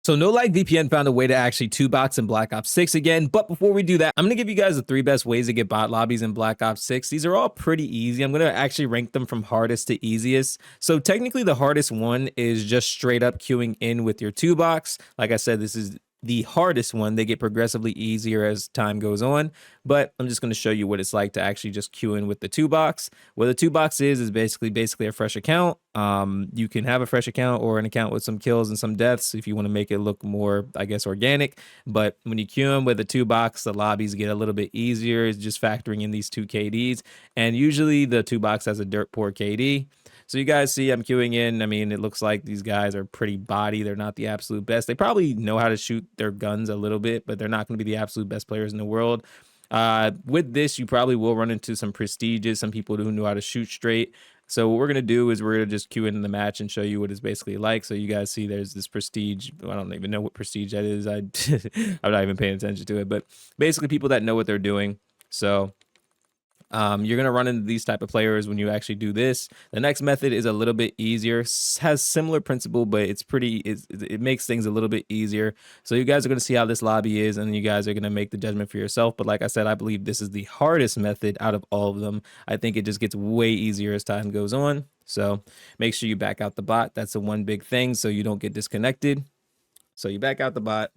So No Lag VPN found a way to actually 2-box in Black Ops 6 again, but before we do that, I'm going to give you guys the 3 best ways to get bot lobbies in Black Ops 6. These are all pretty easy. I'm going to actually rank them from hardest to easiest. So technically the hardest one is just straight up queuing in with your 2-box. Like I said, this is the hardest one. They get progressively easier as time goes on, but I'm just going to show you what it's like to actually just queue in with the 2-box. What the 2-box is basically a fresh account. You can have a fresh account or an account with some kills and some deaths if you want to make it look more, I guess, organic. But when you queue in with a 2-box, the lobbies get a little bit easier. It's just factoring in these 2 KDs, and usually the 2-box has a dirt poor KD. So you guys see I'm queuing in. I mean, it looks like these guys are pretty body. They're not the absolute best. They probably know how to shoot their guns a little bit, but they're not going to be the absolute best players in the world. With this, you probably will run into some prestiges, some people who know how to shoot straight. So what we're going to do is we're going to just queue in the match and show you what it's basically like. So you guys see there's this prestige. I don't even know what prestige that is. I'm not even paying attention to it, but basically people that know what they're doing. So you're going to run into these type of players when you actually do this. The next method is a little bit easier, has similar principle, but it makes things a little bit easier. So you guys are going to see how this lobby is, and you guys are going to make the judgment for yourself. But like I said, I believe this is the hardest method out of all of them. I think it just gets way easier as time goes on. So make sure you back out the bot. That's the one big thing, so you don't get disconnected. So you back out the bot.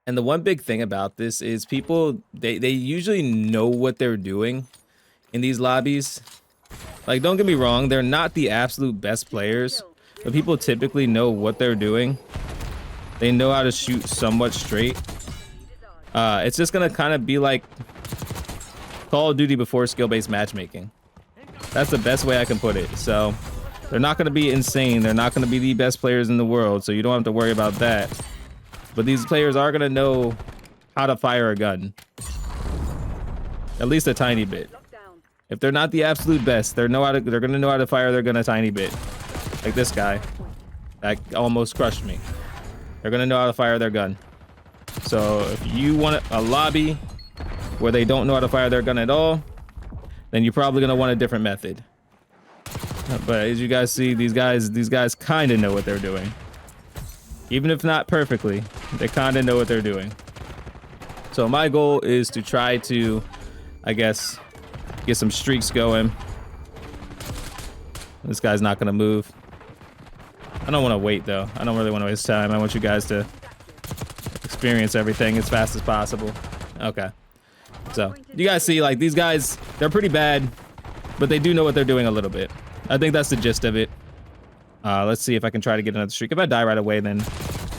And the one big thing about this is people, they usually know what they're doing in these lobbies. Like, don't get me wrong, they're not the absolute best players, but people typically know what they're doing. They know how to shoot somewhat straight. It's just gonna kind of be like Call of Duty before skill-based matchmaking. That's the best way I can put it. So they're not gonna be insane. They're not gonna be the best players in the world, so you don't have to worry about that. But these players are going to know how to fire a gun. At least a tiny bit. If they're not the absolute best, they're going to know how to fire their gun a tiny bit. Like this guy. That almost crushed me. They're going to know how to fire their gun. So if you want a lobby where they don't know how to fire their gun at all, then you're probably going to want a different method. But as you guys see, these guys kind of know what they're doing. Even if not perfectly, they kind of know what they're doing. So my goal is to try to, I guess, get some streaks going. This guy's not going to move. I don't want to wait, though. I don't really want to waste time. I want you guys to experience everything as fast as possible. Okay. So you guys see, like, these guys, they're pretty bad, but they do know what they're doing a little bit. I think that's the gist of it. Let's see if I can try to get another streak. If I die right away, then...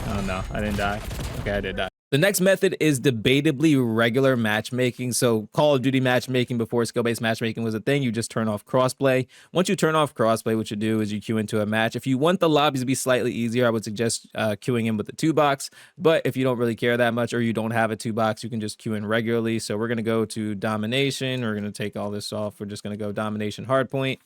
Oh, no. I didn't die. Okay, I did die. The next method is debatably regular matchmaking. So Call of Duty matchmaking before skill-based matchmaking was a thing. You just turn off crossplay. Once you turn off crossplay, what you do is you queue into a match. If you want the lobbies to be slightly easier, I would suggest queuing in with the 2-box. But if you don't really care that much or you don't have a 2-box, you can just queue in regularly. So we're going to go to domination. We're going to take all this off. We're just going to go domination hardpoint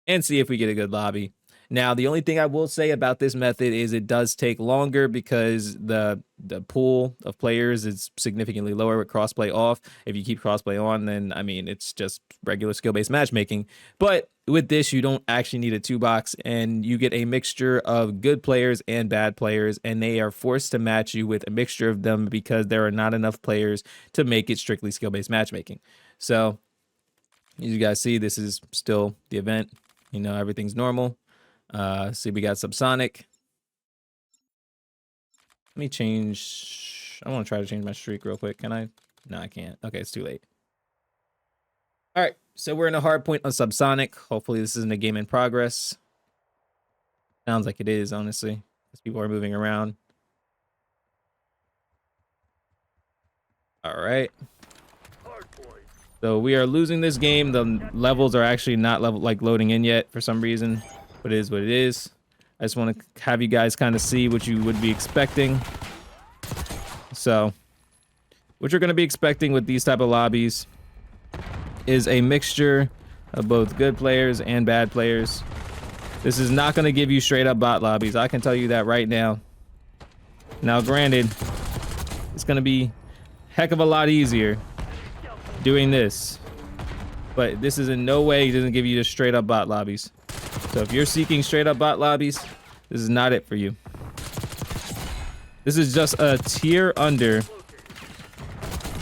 and see if we get a good lobby. Now, the only thing I will say about this method is it does take longer because the pool of players is significantly lower with crossplay off. If you keep crossplay on, then, I mean, it's just regular skill-based matchmaking. But with this, you don't actually need a 2-box, and you get a mixture of good players and bad players, and they are forced to match you with a mixture of them because there are not enough players to make it strictly skill-based matchmaking. So, as you guys see, this is still the event. You know, everything's normal. See, we got subsonic. Let me change. I want to try to change my streak real quick. Can I? No, I can't. Okay, it's too late. All right, so we're in a hard point on subsonic. Hopefully this isn't a game in progress. Sounds like it is, honestly, because people are moving around. All right. So we are losing this game. The levels are actually not loading in yet for some reason. But it is what it is. I just want to have you guys kind of see what you would be expecting. So, what you're going to be expecting with these type of lobbies is a mixture of both good players and bad players. This is not going to give you straight up bot lobbies. I can tell you that right now. Now, granted, It's going to be heck of a lot easier doing this. But this is in no way doesn't give you just straight up bot lobbies. So if you're seeking straight up bot lobbies, this is not it for you. This is just a tier under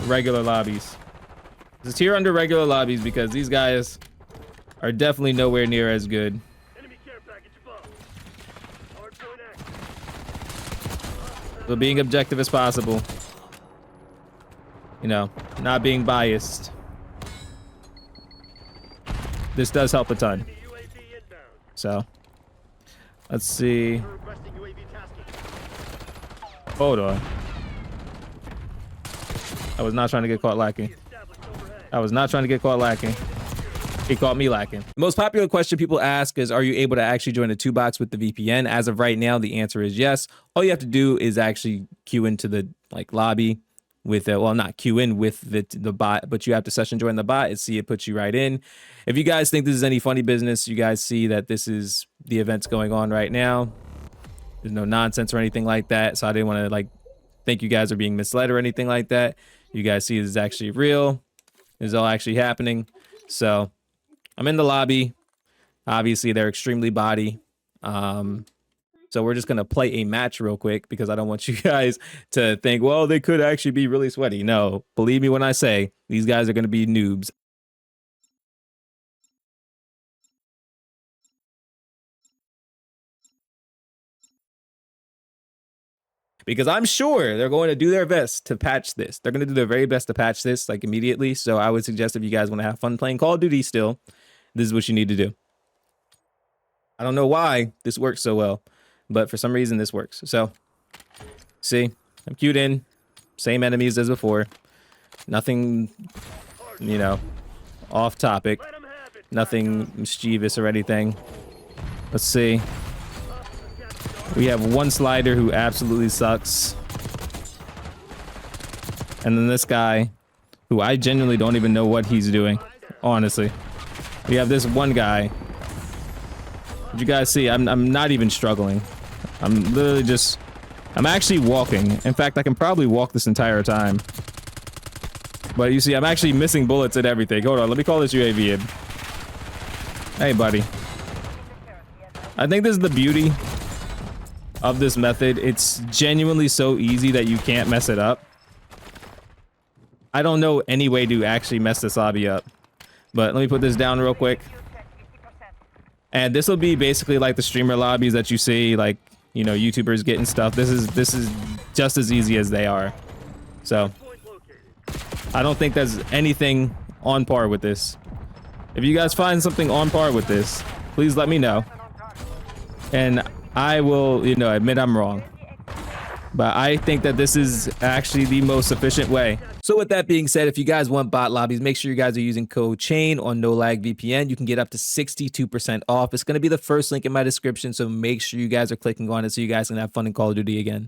regular lobbies. It's a tier under regular lobbies because these guys are definitely nowhere near as good. So being objective as possible. You know, not being biased. This does help a ton. So, let's see. Hold on. I was not trying to get caught lacking. I was not trying to get caught lacking. He caught me lacking. The most popular question people ask is, are you able to actually join a 2-box with the VPN? As of right now, the answer is yes. All you have to do is actually queue into the lobby with well, not queue in with the bot, but you have to session join the bot and see it puts you right in. If you guys think this is any funny business, you guys see that this is the events going on right now. There's no nonsense or anything like that. So I didn't want to think you guys are being misled or anything like that. You guys see this is actually real. This is all actually happening. So I'm in the lobby. Obviously they're extremely body. So we're just going to play a match real quick because I don't want you guys to think, well, they could actually be really sweaty. No, believe me when I say these guys are going to be noobs. Because I'm sure they're going to do their best to patch this. They're going to do their very best to patch this immediately. So I would suggest if you guys want to have fun playing Call of Duty still, this is what you need to do. I don't know why this works so well, but for some reason this works. So see, I'm queued in, same enemies as before. Nothing, you know, off topic, nothing mischievous or anything. Let's see. We have one slider who absolutely sucks. And then this guy who I genuinely don't even know what he's doing, honestly. We have this one guy. Did you guys see? I'm not even struggling. I'm literally just, I'm actually walking. In fact, I can probably walk this entire time. But you see, I'm actually missing bullets and everything. Hold on, let me call this UAV in. Hey, buddy. I think this is the beauty of this method. It's genuinely so easy that you can't mess it up. I don't know any way to actually mess this lobby up. But let me put this down real quick. And this will be basically like the streamer lobbies that you see, like, you know, YouTubers getting stuff. This is just as easy as they are. So I don't think there's anything on par with this. If you guys find something on par with this, please let me know. And I will, you know, admit I'm wrong. But I think that this is actually the most efficient way. So with that being said, if you guys want bot lobbies, make sure you guys are using code CHAIN on No Lag VPN. You can get up to 62% off. It's going to be the first link in my description. So make sure you guys are clicking on it so you guys can have fun in Call of Duty again.